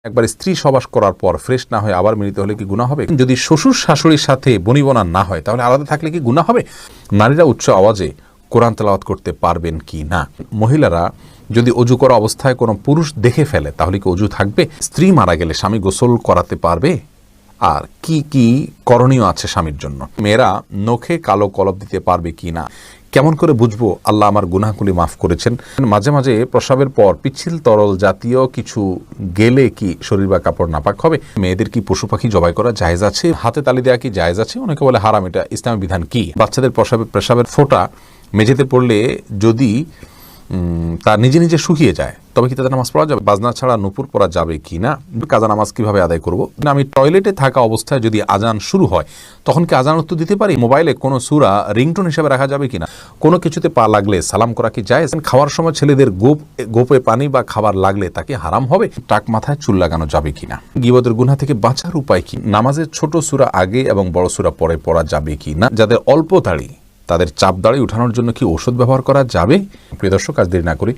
একবার স্ত্রী সবাস করার পর ফ্রেশ না হয়ে আবার মিলিত হলে কি গুনাহ হবে? যদি শ্বশুর শাশুড়ির সাথে বনিবনা না হয় তাহলে আলাদা থাকলে কি গুনাহ হবে? নারীরা উচ্চ আওয়াজে কোরআন তেলাওয়াত করতে পারবেন কি না? মহিলারা যদি অজু করা অবস্থায় কোনো পুরুষ দেখে ফেলে তাহলে কি অজু থাকবে? স্ত্রী মারা গেলে স্বামী গোসল করাতে পারবে? আর কি কি করণীয় আছে স্বামীর জন্য? মেয়েরা নখে কালো কলব দিতে পারবে কি না? কেমন করে বুঝবো আল্লাহ আমার গুনাহগুলি মাফ করেছেন? মাঝে মাঝে প্রস্রাবের পর পিচ্ছিল তরল জাতীয় কিছু গেলে কি শরীর বা কাপড় নাপাক হবে? মেয়েদের কি পশু পাখি জবাই করা জায়েজ আছে? হাতে তালি দেওয়া কি জায়েজ আছে? অনেকে বলে হারাম। এটা ইসলামের বিধান কি? বাচ্চাদের প্রস্রাবের ফোঁটা মেঝেতে পড়লে যদি তা নিজে নিজে শুকিয়ে যায় তবে কি তাদের নামাজ পড়া যাবে? বাজনা ছাড়া নুপুর পড়া যাবে কি না? কাজা নামাজ কিভাবে আদায় করব? আমি টয়লেটে থাকা অবস্থায় যদি আজান শুরু হয় তখন কি আজান উত্তর দিতে পারি? মোবাইলে কোনো সূরা রিংটোন হিসেবে রাখা যাবে কিনা? কোনো কিছুতে পা লাগলে সালাম করা কি জায়েজ? খাওয়ার সময় ছেলেদের গোপে পানি বা খাবার লাগলে তাকে হারাম হবে? টাক মাথায় চুল লাগানো যাবে কিনা? গীবতের গুনাহ থেকে বাঁচার উপায় কি? নামাজের ছোট সূরা আগে এবং বড় সূরা পরে পড়া যাবে কি না? যাদের অল্প দাড়ি তাদের চাপ দাড়ি উঠানোর জন্য কি ঔষধ ব্যবহার করা যাবে? প্রিয় দর্শক, আজ দেরি না করি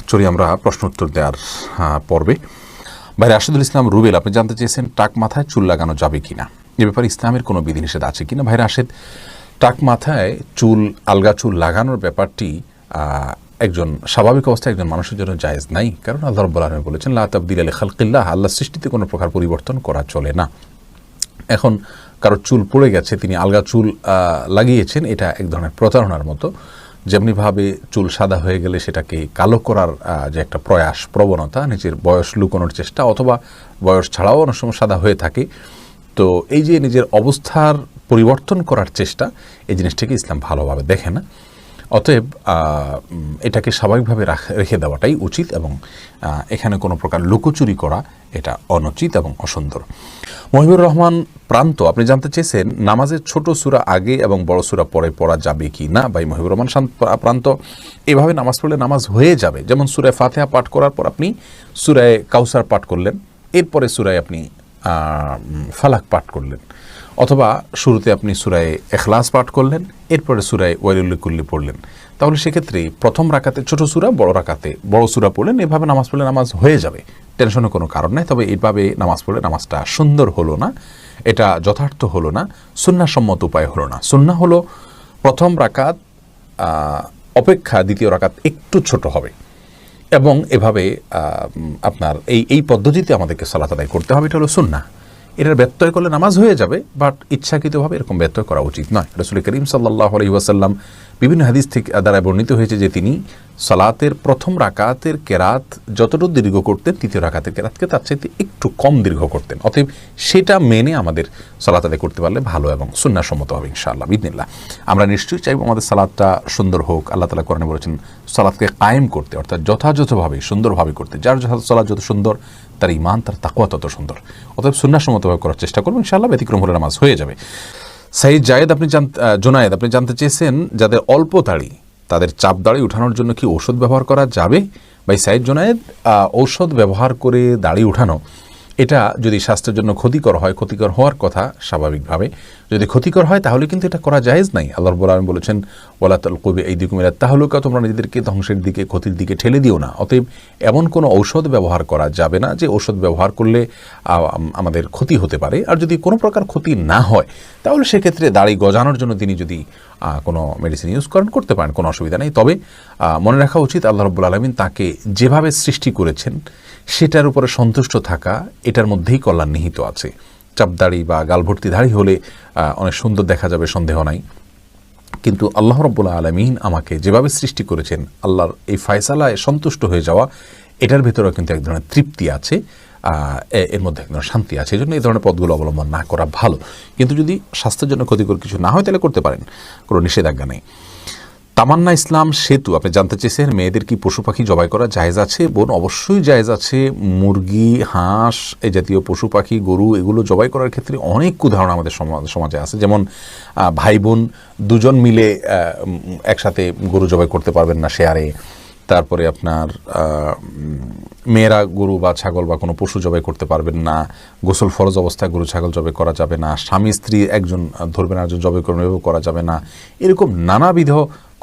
চলি আমরা প্রশ্ন উত্তর দেওয়ার পর্বে। ভাই রাশেদুল ইসলাম রুবেল, আপনি জানতে চেয়েছেন টাক মাথায় চুল লাগানো যাবে কিনা, এ ব্যাপারে ইসলামের কোনো বিধিনিষেধ আছে কিনা? ভাই রাশেদ, টাক মাথায় আলগা চুল লাগানোর ব্যাপারটি একজন স্বাভাবিক অবস্থায় একজন মানুষের জন্য জায়েজ নাই, কারণ আল্লাহ রাব্বুল আলামিন বলেছেন লা তাবদীলা লিখালকিল্লাহ, আল্লাহর সৃষ্টিতে কোনো প্রকার পরিবর্তন করা চলে না। এখন কারো চুল পড়ে গেছে, তিনি আলগা চুল লাগিয়েছেন, এটা এক ধরনের প্রতারণার মতো। যেমনিভাবে চুল সাদা হয়ে গেলে সেটাকে কালো করার যে একটা প্রবণতা, নিজের বয়স লুকানোর চেষ্টা, অথবা বয়স ছাড়াও অনেক সময় সাদা হয়ে থাকে, তো এই যে নিজের অবস্থার পরিবর্তন করার চেষ্টা, এই জিনিসটাকে ইসলাম ভালোভাবে দেখে না। অতএব এটাকে স্বাভাবিকভাবে রেখে দেওয়াটাই উচিত, এবং এখানে কোনো প্রকার লুকোচুরি করা এটা অনুচিত এবং অসুন্দর। মহিবুর রহমান প্রান্ত, আপনি জানতে চেয়েছেন নামাজের ছোট সূরা আগে এবং বড় সূরা পরে পড়া যাবে কি না? ভাই মহিবুর রহমান প্রান্ত, এভাবে নামাজ পড়লে নামাজ হয়ে যাবে। যেমন সূরা ফাতিহা পাঠ করার পর আপনি সূরা কাউসার পাঠ করলেন, এরপরে সূরায় আপনি ফালাক পাঠ করলেন, অথবা শুরুতে আপনি সূরা ইখলাস পাঠ করলেন, এরপরে সূরা ওয়াইলুল লিকুল্লি পড়লেন, তাহলে সেক্ষেত্রে প্রথম রাকাতে ছোট সূরা, বড় রাকাতে বড় সূরা পড়লেন। এভাবে নামাজ পড়লে নামাজ হয়ে যাবে, টেনশনের কোনো কারণ নেই। তবে এইভাবে নামাজ পড়লে নামাজটা সুন্দর হলো না, এটা যথার্থ হলো না, সুন্নাহসম্মত উপায় হলো না। সুন্নাহ হলো প্রথম রাকাত অপেক্ষা দ্বিতীয় রাকাত একটু ছোট হবে, এবং এভাবে আপনার এই পদ্ধতিতে আমাদেরকে সালাত আদায় করতে হবে, এটা হলো সুন্নাহ। এটার ব্যত্যয় করলে নামাজ হয়ে যাবে, বাট ইচ্ছাকৃতভাবে এরকম ব্যত্যয় করা উচিত নয়। রাসূল করিম সাল্লাল্লাহু আলাইহি ওয়াসাল্লাম বিভিন্ন হাদিস থেকে দ্বারা বর্ণিত হয়েছে যে তিনি সালাতের প্রথম রাকাতের কেরাত যতটুকু দীর্ঘ করতেন, তৃতীয় রাকাতের কেরাতকে তার চাইতে একটু কম দীর্ঘ করতেন। অতএব সেটা মেনে আমাদের সালাত আদায় করতে পারলে ভালো এবং সুন্নাহসম্মত হবে ইনশাআল্লাহ বিইذনিল্লাহ। আমরা নিশ্চয়ই চাইব আমাদের সালাতটা সুন্দর হোক। আল্লাহ তাআলা কোরআনে বলেছেন সালাতকে কায়েম করতে, অর্থাৎ যথাযথভাবে সুন্দরভাবে করতে। যার সালাত যত সুন্দর তার ঈমান, তার তাকওয়া তত সুন্দর। অতএব সুন্নাহসম্মতভাবে করার চেষ্টা করব, ইনশাআল্লাহ ব্যতিক্রম হলে নামাজ হয়ে যাবে। সাইদ জায়েদ, জোনায়েদ, আপনি জানতে চেয়েছেন যাদের অল্প দাড়ি তাদের চাপ দাড়ি উঠানোর জন্য কি ঔষধ ব্যবহার করা যাবে? ভাই সাইদ জোনায়েদ, ঔষধ ব্যবহার করে দাড়ি উঠানো এটা যদি স্বাস্থ্যের জন্য ক্ষতিকর হয়, ক্ষতিকর হওয়ার কথা স্বাভাবিকভাবে, যদি ক্ষতিকর হয় তাহলে কিন্তু এটা করা জায়েজ নাই। আল্লাহ রাব্বুল আলামিন বলেছেন ওয়ালা তালকু বিআইদিকুম ইলা তাহলুকা, তোমরা নিজেদেরকে ধ্বংসের দিকে, ক্ষতির দিকে ঠেলে দিও না। অতএব এমন কোনো ঔষধ ব্যবহার করা যাবে না যে ঔষধ ব্যবহার করলে আমাদের ক্ষতি হতে পারে। আর যদি কোনো প্রকার ক্ষতি না হয় তাহলে সেক্ষেত্রে দাড়ি গজানোর জন্য তিনি যদি কোনো মেডিসিন ইউজ করতে পারেন, কোনো অসুবিধা নেই। তবে মনে রাখা উচিত আল্লাহ রাব্বুল আলামিন তাকে যেভাবে সৃষ্টি করেছেন সেটার উপরে সন্তুষ্ট থাকা, এটার মধ্যেই কল্যাণ নিহিত আছে। চাপদাড়ি বা গালভর্তি দাড়ি হলে অনেক সুন্দর দেখা যাবে, সন্দেহ নাই, কিন্তু আল্লাহ রাব্বুল আলামিন আমাকে যেভাবে সৃষ্টি করেছেন, আল্লাহর এই ফয়সালায় সন্তুষ্ট হয়ে যাওয়া, এটার ভিতরেও কিন্তু এক ধরনের তৃপ্তি আছে, এর মধ্যে এক ধরনের শান্তি আছে। এই জন্য এই ধরনের পথগুলো অবলম্বন না করা ভালো। কিন্তু যদি স্বাস্থ্যের জন্য ক্ষতিকর কিছু না হয় তাহলে করতে পারেন, কোনো নিষেধাজ্ঞা নেই। তামান্না ইসলাম সেতু, আপনি জানতে চেয়েছেন মেয়েদের কি পশু পাখি জবাই করা জায়েজ আছে? বোন, অবশ্যই জায়েজ আছে। মুরগি, হাঁস, এই জাতীয় পশু পাখি, গরু, এগুলো জবাই করার ক্ষেত্রে অনেক উদাহরণ আমাদের সমাজে আছে। যেমন ভাই বোন দুজন মিলে একসাথে গরু জবাই করতে পারবেন না শেয়ারে, তারপরে আপনার মেয়েরা গরু বা ছাগল বা কোনো পশু জবাই করতে পারবেন না, গোসল ফরজ অবস্থায় গরু ছাগল জবাই করা যাবে না, স্বামী স্ত্রী একজন ধরবেন একজন জবাই করবেন এভাবে করা যাবে না, এরকম নানাবিধ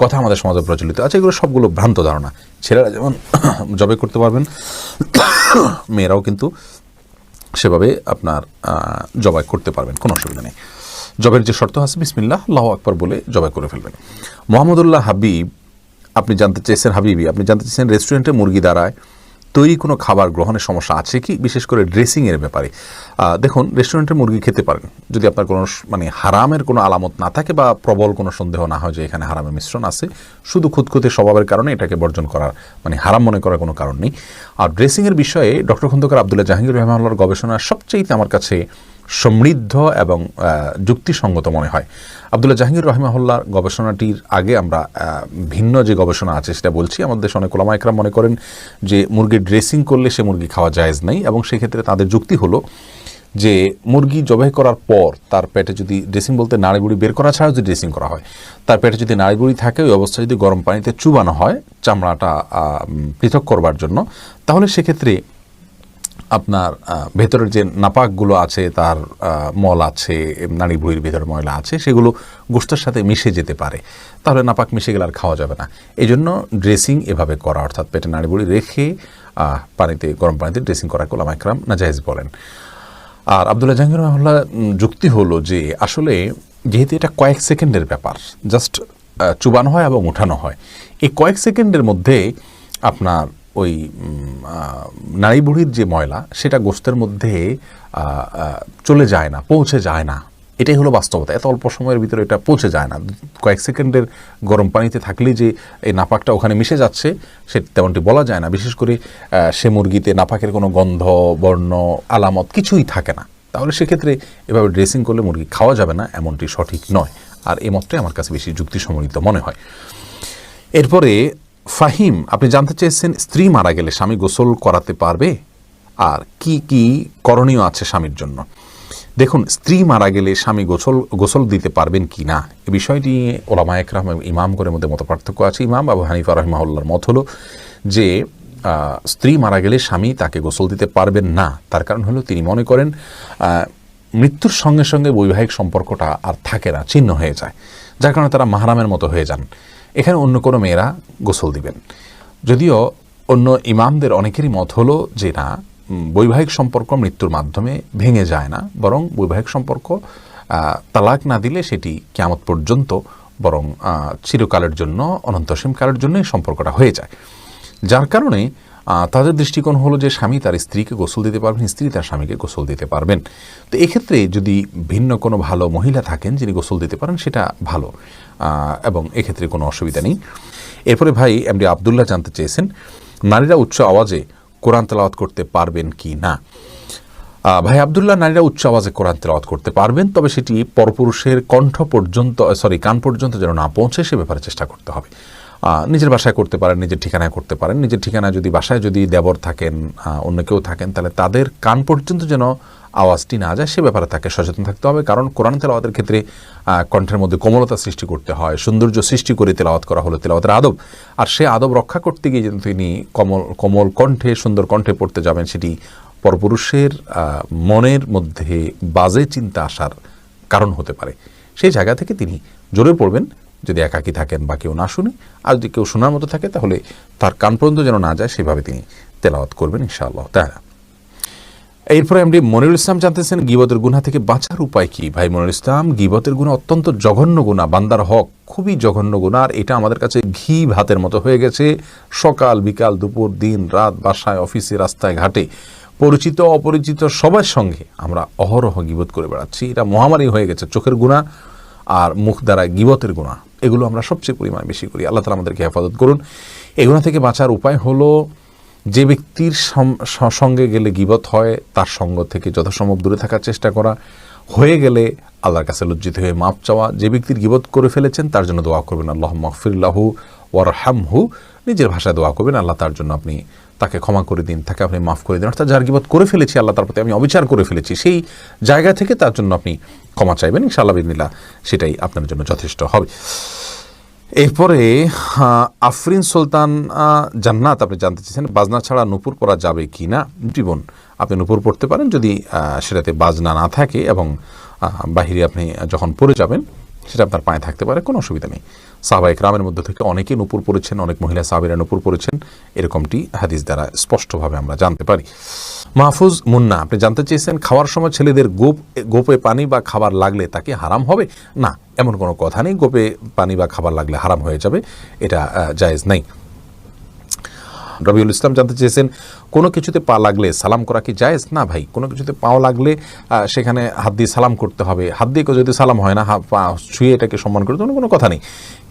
কথা আমাদের সমাজে প্রচলিত আছে। এগুলো সবগুলো ভ্রান্ত ধারণা। ছেলেরা যেমন জবাই করতে পারবেন, মেয়েরাও কিন্তু সেভাবে আপনার জবাই করতে পারবেন, কোনো অসুবিধা নেই। জবের যে শর্ত আছে বিসমিল্লাহ আল্লাহু আকবার বলে জবাই করে ফেলবেন। মোহাম্মদুল্লাহ হাবিব আপনি জানতে চেয়েছেন, হাবিবি আপনি জানতে চেয়েছেন রেস্টুরেন্টে মুরগি দ্বারায় তৈরি কোনো খাবার গ্রহণের সমস্যা আছে কি, বিশেষ করে ড্রেসিংয়ের ব্যাপারে? দেখুন, রেস্টুরেন্টে মুরগি খেতে পারেন যদি আপনার কোনো হারামের কোনো আলামত না থাকে বা প্রবল কোনো সন্দেহ না হয় যে এখানে হারামের মিশ্রণ আছে। শুধু খুঁতখুঁতে স্বভাবের কারণে এটাকে বর্জন করার হারাম মনে করার কোনো কারণ নেই। আর ড্রেসিংয়ের বিষয়ে ডক্টর খন্দকার আব্দুল্লাহ জাহাঙ্গীর রহমানুল্লাহর গবেষণা সবচেয়ে আমার কাছে সমৃদ্ধ এবং যুক্তিসঙ্গত মনে হয়। আব্দুল্লাহ জাহাঙ্গীর রহমাহুল্লাহর গবেষণাটির আগে আমরা ভিন্ন যে গবেষণা আছে সেটা বলছি। আমাদের দেশে অনেক ওলামা একরাম মনে করেন যে মুরগির ড্রেসিং করলে সে মুরগি খাওয়া জায়েজ নাই, এবং সেক্ষেত্রে তাদের যুক্তি হলো যে মুরগি জবাই করার পর তার পেটে যদি ড্রেসিং বলতে নাড়িবুড়ি বের করা ছাড়া যদি ড্রেসিং করা হয়, তার পেটে যদি নাড়িবুড়ি থাকে ওই অবস্থায় যদি গরম পানিতে চুবানো হয় চামড়াটা পৃথক করবার জন্য, তাহলে সেক্ষেত্রে আপনার ভেতরের যে নাপাকগুলো আছে, তার মল আছে, নাড়ি ভুঁড়ির ভেতরে ময়লা আছে, সেগুলো গোশতের সাথে মিশে যেতে পারে। তাহলে নাপাক মিশে গেলে আর খাওয়া যাবে না। এই জন্য ড্রেসিং এভাবে করা, অর্থাৎ পেটে নাড়ি ভুঁড়ি রেখে পানিতে গরম পানিতে ড্রেসিং করা ওলামা একরাম নাজায়েজ বলেন। আর আব্দুল্লাহ জাহাঙ্গীর রহমাহুল্লাহ যুক্তি হলো যে আসলে যেহেতু এটা কয়েক সেকেন্ডের ব্যাপার, জাস্ট চুবানো হয় এবং উঠানো হয়, এই কয়েক সেকেন্ডের মধ্যে আপনার ওই নাড়ি বুড়ির যে ময়লা সেটা গোশতের মধ্যে চলে যায় না, পৌঁছে যায় না। এটাই হলো বাস্তবতা। এত অল্প সময়ের ভিতরে এটা পৌঁছে যায় না। কয়েক সেকেন্ডের গরম পানিতে থাকলেই যে এই নাপাকটা ওখানে মিশে যাচ্ছে সে তেমনটি বলা যায় না। বিশেষ করে সে মুরগিতে নাপাকের কোনো গন্ধ, বর্ণ, আলামত কিছুই থাকে না। তাহলে সেক্ষেত্রে এভাবে ড্রেসিং করলে মুরগি খাওয়া যাবে না, এমনটি সঠিক নয়। আর এই মতটাই আমার কাছে বেশি যুক্তিসম্মত মনে হয়। এরপরে ফাহিম আপনি জানতে চেয়েছেন স্ত্রী মারা গেলে স্বামী গোসল করাতে পারবে আর কি কি করণীয় আছে স্বামীর জন্য। দেখুন, স্ত্রী মারা গেলে স্বামী গোসল দিতে পারবেন কি না, এই বিষয়টি ওলামা একরাম ইমামগণের মধ্যে মত পার্থক্য আছে। ইমাম আবু হানিফা রাহিমাহুল্লাহর মত হলো যে স্ত্রী মারা গেলে স্বামী তাকে গোসল দিতে পারবেন না। তার কারণ হলো তিনি মনে করেন মৃত্যুর সঙ্গে সঙ্গে বৈবাহিক সম্পর্কটা আর থাকে না, ছিন্ন হয়ে যায়, যার কারণে তারা মাহরামের মতো হয়ে যান। এখানে অন্য কোনো মেয়েরা গোসল দিবেন। যদিও অন্য ইমামদের অনেকেরই মত হলো যে না, বৈবাহিক সম্পর্ক মৃত্যুর মাধ্যমে ভেঙে যায় না, বরং বৈবাহিক সম্পর্ক তালাক না দিলে সেটি কিয়ামত পর্যন্ত বরং চিরকালের জন্য, অনন্তসীম কালের জন্য এই সম্পর্কটা হয়ে যায়। যার কারণে তাদের দৃষ্টিকোণ হলো যে স্বামী তার স্ত্রীকে গোসল দিতে পারবেন, স্ত্রী তার স্বামীকে গোসল দিতে পারবেন। তো এক্ষেত্রে যদি ভিন্ন কোনো ভালো মহিলা থাকেন যিনি গোসল দিতে পারেন সেটা ভালো, এবং এক্ষেত্রে কোনো অসুবিধা নেই। এরপরে ভাই এমডি আবদুল্লাহ জানতে চেয়েছেন নারীরা উচ্চ আওয়াজে কোরআন তেলাওয়াত করতে পারবেন কি না। ভাই আবদুল্লাহ, নারীরা উচ্চ আওয়াজে কোরআন তেলাওয়াত করতে পারবেন, তবে সেটি পরপুরুষের কান পর্যন্ত যেন না পৌঁছে সে ব্যাপারে চেষ্টা করতে হবে। নিজের বাসায় করতে পারেন, নিজের ঠিকানায় করতে পারেন। নিজের ঠিকানায় যদি বাসায় যদি দেবর থাকেন, অন্য কেউ থাকেন, তাহলে তাদের কান পর্যন্ত যেন আওয়াজটি না যায় সে ব্যাপারে তাকে সচেতন থাকতে হবে। কারণ কোরআন তেলাওয়াতের ক্ষেত্রে কণ্ঠের মধ্যে কোমলতা সৃষ্টি করতে হয়, সৌন্দর্য সৃষ্টি করে তেলাওয়াত করা হলো তেলাওয়াতের আদব। আর সে আদব রক্ষা করতে গিয়ে যেন তিনি কোমল কণ্ঠে, সুন্দর কণ্ঠে পড়তে যাবেন, সেটি পরপুরুষের মনের মধ্যে বাজে চিন্তা আসার কারণ হতে পারে। সেই জায়গা থেকে তিনি জোরে পড়বেন যদি একাকী থাকেন বা কেউ না শুনে। আর যদি কেউ শোনার মতো থাকে তাহলে তার কান পর্যন্ত যেন না যায় সেভাবে তিনি তেলাওয়াত করবেন ইনশাআল্লাহ তাআলা। এরপরে এমডি মনিরুল ইসলাম জানতেছেন গীবতের গুনাহ থেকে বাঁচার উপায় কি। ভাই মনিরুল ইসলাম, গীবতের গুনাহ অত্যন্ত জঘন্য গুনাহ, বান্দার হক খুবই জঘন্য গুনাহ। আর এটা আমাদের কাছে ঘি ভাতের মতো হয়ে গেছে। সকাল বিকাল দুপুর দিন রাত বাসায় অফিসে রাস্তায় ঘাটে পরিচিত অপরিচিত সবার সঙ্গে আমরা অহরহ গীবত করে বেড়াচ্ছি। এটা মহামারী হয়ে গেছে। চোখের গুনাহ আর মুখ দ্বারা গীবতের গুনাহ, এগুলো আমরা সবচেয়ে পরিমাণে বেশি করি। আল্লাহ তাআলা আমাদেরকে হেফাজত করুন। এগুলো থেকে বাঁচার উপায় হলো যে ব্যক্তির সঙ্গে গেলে গীবত হয় তার সঙ্গ থেকে যথাসম্ভব দূরে থাকার চেষ্টা করা, হয়ে গেলে আল্লাহর কাছে লজ্জিত হয়ে মাপ চাওয়া। যে ব্যক্তির গীবত করে ফেলেছেন তার জন্য দোয়া করবেন আল্লাহুম্মা গফির লাহু ওয়ারহামহু, নিজের ভাষায় দোয়া করবেন আল্লাহ তার জন্য আপনি তাকে ক্ষমা করে দিন, তাকে আপনি মাফ করে দিন। অর্থাৎ যার গীবত করে ফেলেছি, আল্লাহ তার প্রতি আমি অবিচার করে ফেলেছি, সেই জায়গা থেকে তার জন্য আপনি ক্ষমা চাইবেন ইনশাআল্লাহ বিদিনিল্লাহ, সেটাই আপনার জন্য যথেষ্ট হবে। এরপরে আফরিন সুলতান জান্নাত আপনি জানতে চেয়েছেন বাজনা ছাড়া নূপুর পরা যাবে কি না। জীবন আপনি নূপুর পড়তে পারেন যদি সেটাতে বাজনা না থাকে এবং বাহিরে আপনি যখন পড়ে যাবেন সেটা আপনার পায়ে থাকতে পারে, কোনো অসুবিধা নেই। সাহাবা ইকরামের মধ্যে থেকে অনেকে নূপুর পড়েছেন, অনেক মহিলা সাহাবীরা নূপুর পড়েছেন, এরকমটি হাদিস দ্বারা স্পষ্টভাবে আমরা জানতে পারি। মাহফুজ মুন্না আপনি জানতে চেয়েছেন খাওয়ার সময় ছেলেদের গোপে পানি বা খাবার লাগলে তাকে হারাম হবে না, এমন কোনো কথা নেই। গোপে পানি বা খাবার লাগলে হারাম হয়ে যাবে, এটা জায়েজ নেই। রবিউল ইসলাম জানতে চেয়েছেন কোনো কিছুতে পা লাগলে সালাম করা কি জায়েজ? না ভাই, কোনো কিছুতে পাও লাগলে সেখানে হাত দিয়ে সালাম করতে হবে। হাত দিয়ে যদি সালাম হয় না, পা ছুঁয়ে এটাকে সম্মান করতে কোনো কথা নেই।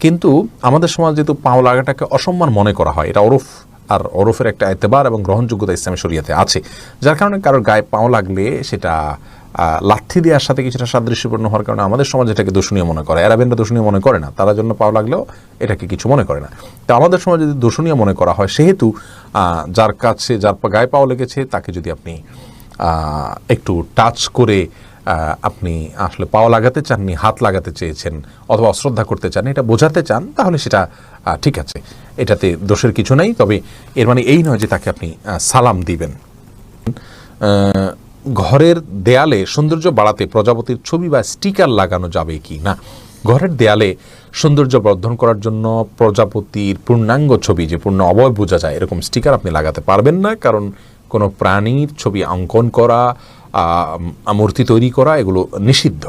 কিন্তু আমাদের সমাজ যেহেতু পাও লাগাটাকে অসম্মান মনে করা হয়, এটা ওরফ, আর ওরফের একটা এতেবার এবং গ্রহণযোগ্যতা ইসলামী শরিয়াতে আছে, যার কারণে কারোর গায়ে পাও লাগলে সেটা লাথি দেওয়ার সাথে কিছুটা সাদৃশ্যপূর্ণ হওয়ার কারণে আমাদের সমাজ এটাকে দূষণীয় মনে করে। আরবেনরা দূষণীয় মনে করে না, তারা জন্য পাও লাগলেও এটাকে কিছু মনে করে না। তো আমাদের সমাজে যদি দূষণীয় মনে করা হয়, সেহেতু যার কাছে যার গায়ে পাও লেগেছে তাকে যদি আপনি একটু টাচ করে আপনি আসলে পাও লাগাতে চাননি, হাত লাগাতে চেয়েছেন অথবা অশ্রদ্ধা করতে চান, এটা বোঝাতে চান, তাহলে সেটা ঠিক আছে, এটাতে দোষের কিছু নেই। তবে এর মানে এই নয় যে তাকে আপনি সালাম দিবেন। ঘরের দেয়ালে সৌন্দর্য বাড়াতে প্রজাপতির ছবি বা স্টিকার লাগানো যাবে কি না। ঘরের দেয়ালে সৌন্দর্য বর্ধন করার জন্য প্রজাপতির পূর্ণাঙ্গ ছবি, যে পূর্ণ অবয়ব বোঝা যায়, এরকম স্টিকার আপনি লাগাতে পারবেন না, কারণ কোনো প্রাণীর ছবি অঙ্কন করা, মূর্তি তৈরি করা এগুলো নিষিদ্ধ,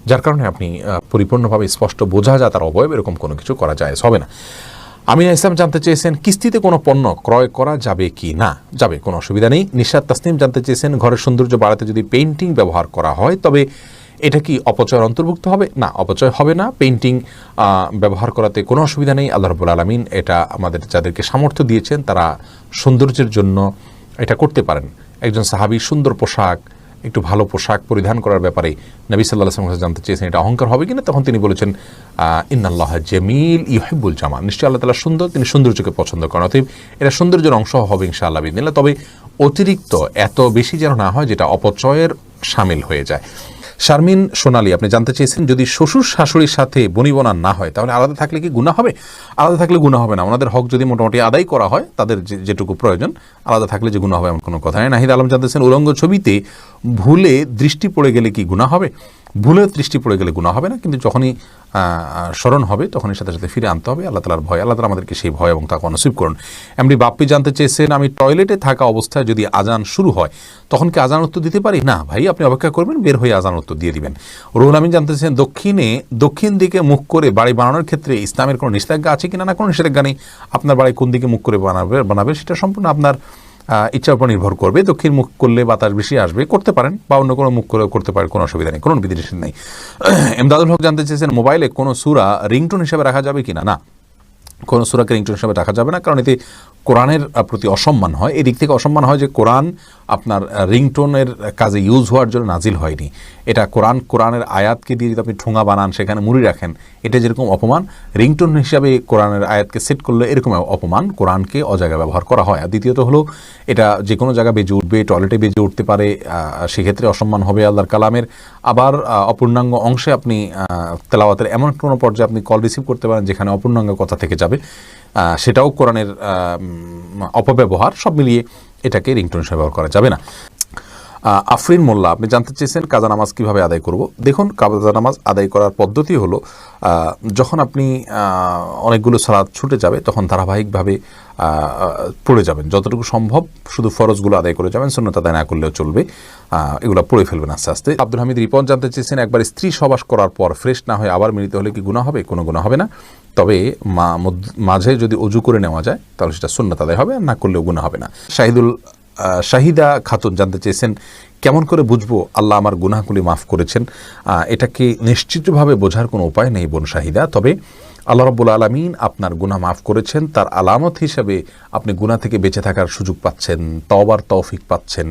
যার কারণে আপনি পরিপূর্ণভাবে স্পষ্ট বোঝা যায় তার অবয়ব, এরকম কোনো কিছু করা যায় হবে না। আমিনা ইসলাম জানতে চেয়েছেন কিস্তিতে কোনো পণ্য ক্রয় করা যাবে কি না। যাবে, কোনো অসুবিধা নেই। নিশাত তাসনিম জানতে চেয়েছেন ঘরের সৌন্দর্য বাড়াতে যদি পেইন্টিং ব্যবহার করা হয় তবে এটা কি অপচয়ের অন্তর্ভুক্ত হবে? না, অপচয় হবে না। পেইন্টিং ব্যবহার করাতে কোনো অসুবিধা নেই। আল্লাহ রাব্বুল আলামিন এটা আমাদের যাদেরকে সামর্থ্য দিয়েছেন তারা সৌন্দর্যের জন্য এটা করতে পারেন। একজন সাহাবী সুন্দর পোশাক, একটু ভালো পোশাক পরিধান করার ব্যাপারে নবী সাল্লাল্লাহু আলাইহি ওয়াসাল্লাম জানতে চেয়েছেন এটা অহংকার হবে কিনা, তখন তিনি বলেছেন ইন্নাল্লাহ জামিল ইউহিব্বুল জামাল, নিশ্চয়ই আল্লাহ তাআলা সুন্দর, তিনি সৌন্দর্যকে পছন্দ করেন, অতএব এটা সৌন্দর্যের অংশ হবে ইনশাআল্লাহ বিদিনিল্লাহ। তবে অতিরিক্ত এত বেশি যেন না হয় যেটা অপচয়ের শামিল হয়ে যায়। শারমিন সোনালী আপনি জানতে চেয়েছেন যদি শ্বশুর শাশুড়ির সাথে বনিবনা না হয় তাহলে আলাদা থাকলে কি গুনাহ হবে? আলাদা থাকলে গুনাহ হবে না, ওনাদের হক যদি মোটামুটি আদায় করা হয়, তাদের যেটুকু প্রয়োজন, আলাদা থাকলে যে গুনাহ হবে এমন কোনো কথা নেই। নাহিদ আলম জানতেছেন উলঙ্গ ছবিতে ভুলে দৃষ্টি পড়ে গেলে কি গুনাহ হবে? ভুলে দৃষ্টি পড়ে গেলে গুনাহ হবে না, কিন্তু যখনই স্মরণ হবে তখনই সাথে সাথে ফিরে আনতে হবে। আল্লাহ তাআলার ভয়, আল্লাহ তাআলা আমাদেরকে সেই ভয় এবং তাকে নসিব করুন। এমনি বাপ্পি জানতে চেয়েছেন আমি টয়লেটে থাকা অবস্থায় যদি আজান শুরু হয় তখন কি আজান উত্তর দিতে পারি? না ভাই, আপনি অপেক্ষা করবেন, বের হয়ে আজান উত্তর দিয়ে দিবেন। রুহুল আমিন জানতে চেয়েছেন দক্ষিণ দিকে মুখ করে বাড়ি বানানোর ক্ষেত্রে ইসলামের কোনো নিষেধাজ্ঞা আছে কিনা। না, কোনো নিষেধাজ্ঞা নেই। আপনার বাড়ি কোন দিকে মুখ করে বানাবে সেটা সম্পূর্ণ আপনার ইচ্ছার উপর নির্ভর করবে। দক্ষিণ মুখ করলে বাতাস বেশি আসবে, করতে পারেন, বা অন্য কোনো মুখ করে করতে পারেন, কোনো অসুবিধা নেই, কোনো বিধিনিষেধ নেই। এমদাদুল হক জানতে চেয়েছেন মোবাইলে কোনো সূরা রিংটোন হিসেবে রাখা যাবে কিনা। না, কোনো সূরাকে রিংটোন হিসেবে রাখা যাবে না, কারণ এতে কোরআনের প্রতি অসম্মান হয়। এদিক থেকে অসম্মান হয় যে কোরআন আপনার রিংটোনের কাজে ইউজ হওয়ার জন্য নাজিল হয়নি। এটা কোরআনের আয়াতকে দিয়ে যদি আপনি ঠোঙা বানান, সেখানে মুড়ি রাখেন, এটা যেরকম অপমান, রিংটোন হিসাবে কোরআনের আয়াতকে সেট করলে এরকম অপমান, কোরআনকে অজায়গায় ব্যবহার করা হয়। আর দ্বিতীয়ত হলো এটা যে কোনো জায়গায় বেজে উঠবে, টয়লেটে বেজে উঠতে পারে, সেক্ষেত্রে অসম্মান হবে আল্লাহর কালামের। আবার অপূর্ণাঙ্গ অংশে আপনি তেলাওয়াতের এমন কোনো পর্যায়ে আপনি কল রিসিভ করতে পারেন যেখানে অপূর্ণাঙ্গ কথা থেকে যাবে, সেটাও কোরআনের অপব্যবহার। সব মিলিয়ে এটাকে রিংটোন হিসেবে ব্যবহার করা যাবে না। আফরিন মোল্লা আপনি জানতে চেয়েছেন কাজা নামাজ কীভাবে আদায় করব। দেখুন, কাজা নামাজ আদায় করার পদ্ধতি হলো যখন আপনি অনেকগুলো সালাত ছুটে যাবে তখন ধারাবাহিকভাবে পড়ে যাবেন, যতটুকু সম্ভব শুধু ফরজগুলো আদায় করে যাবেন, সুন্নত আদায় না করলেও চলবে, এগুলো পড়ে ফেলবেন আস্তে আস্তে। আব্দুল হামিদ রিপন জানতে চেয়েছেন একবার স্ত্রী সহবাস করার পর ফ্রেশ না হয়ে আবার মিলিত হলে কি গুনাহ হবে? কোনো গুনাহ হবে না, তবে মাঝে যদি অজু করে নেওয়া যায় তাহলে সেটা সুন্নত আদায় হবে, আর না করলেও গুনাহ হবে না। শাহিদা খাতুন জানতে চেয়েছেন কেমন করে বুঝবো আল্লাহ আমার গুনাহগুলি মাফ করেছেন? এটাকে নিশ্চিতভাবে বোঝার কোনো উপায় নেই বোন শাহিদা, তবে আল্লাহ রাব্বুল আলামিন আপনার গুনাহ মাফ করেছেন তার আলামত হিসাবে আপনি গুনাহ থেকে বেঁচে থাকার সুযোগ পাচ্ছেন, তওবার তৌফিক পাচ্ছেন,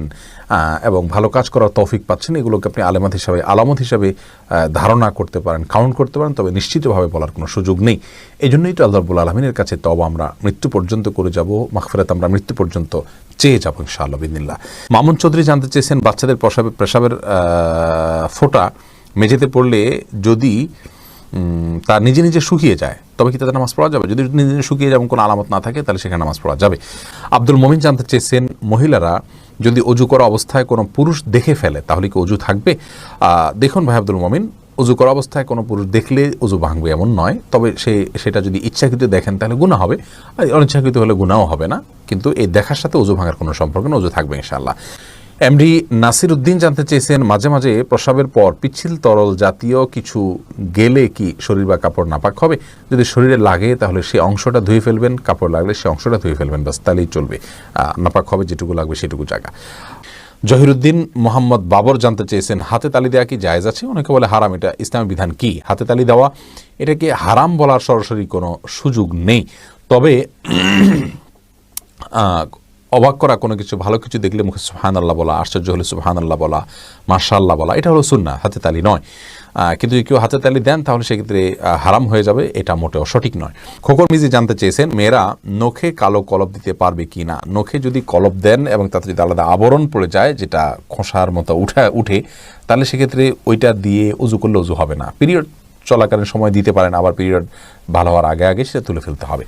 এবং ভালো কাজ করার তৌফিক পাচ্ছেন। এগুলোকে আপনি আলামত হিসাবে ধারণা করতে পারেন, কাউন্ট করতে পারেন, তবে নিশ্চিতভাবে বলার কোনো সুযোগ নেই। এই জন্যই তো আল্লাহ রাব্বুল আলামিনের কাছে তওবা আমরা মৃত্যু পর্যন্ত করে যাব, মাগফিরাত আমরা মৃত্যু পর্যন্ত চেয়ে যাবো ইনশাআল্লাহ বিদিনিল্লাহ। মামুন চৌধুরী জানতে চেয়েছেন বাচ্চাদের পেশাবের ফোঁটা মেঝেতে পড়লে যদি তা নিজে নিজে শুকিয়ে যায় তবে কি তাদের নামাজ পড়া যাবে? যদি দিন দিন শুকিয়ে যেমন কোনো আলামত না থাকে তাহলে সেখানে নামাজ পড়া যাবে। আব্দুল মমিন জানতে চেয়েছেন, মহিলারা যদি অজু করা অবস্থায় কোনো পুরুষ দেখে ফেলে তাহলে কি অজু থাকবে? দেখুন ভাই আব্দুল মমিন, অজু করা অবস্থায় কোনো পুরুষ দেখলে অজু ভাঙবে এমন নয়, তবে সেটা যদি ইচ্ছাকৃত দেখেন তাহলে গুনাহ হবে, আর অনিচ্ছাকৃত হলে গুনাহও হবে না, কিন্তু এই দেখার সাথে অজু ভাঙার কোনো সম্পর্ক না, অজু থাকবে ইনশাআল্লাহ। এমডি নাসির উদ্দিন জানতে চেয়েছেন, মাঝে মাঝে প্রস্রাবের পর পিচ্ছিল তরল জাতীয় কিছু গেলে কি শরীর বা কাপড় নাপাক হবে? যদি শরীরে লাগে তাহলে সে অংশটা ধুয়ে ফেলবেন, কাপড় লাগলে সে অংশটা ধুয়ে ফেলবেন, বাস তাহলেই চলবে। নাপাক হবে যেটুকু লাগবে সেটুকু জায়গা। জহিরুদ্দিন মোহাম্মদ বাবর জানতে চেয়েছেন, হাতে তালি দেওয়া কি জায়েজ আছে? অনেকে বলে হারাম, এটা ইসলামের বিধান কি? হাতে তালি দেওয়া এটাকে হারাম বলার সরাসরি কোনো সুযোগ নেই, তবে অবাক করা কোনো কিছু, ভালো কিছু দেখলে মুখে সুবহানাল্লাহ বলা, আশ্চর্য হলে সুবহানাল্লাহ বলা, মাশাআল্লাহ বলা, এটা হলো সুন্নাহ, হাতে তালি নয়। কিন্তু যদি কেউ হাতে তালি দেন তাহলে সেক্ষেত্রে হারাম হয়ে যাবে, এটা মোটেও সঠিক নয়। খোকর মিজি জানতে চেয়েছেন, মেয়েরা নখে কালো কলপ দিতে পারবে কি না? নখে যদি কলপ দেন এবং তাতে যদি আলাদা আবরণ পড়ে যায় যেটা খোসার মতো উঠে, তাহলে সেক্ষেত্রে ওইটা দিয়ে উজু করলে উজু হবে না। পিরিয়ড চলাকালীন সময় দিতে পারেন, আবার পিরিয়ড ভালো হওয়ার আগে সেটা তুলে ফেলতে হবে।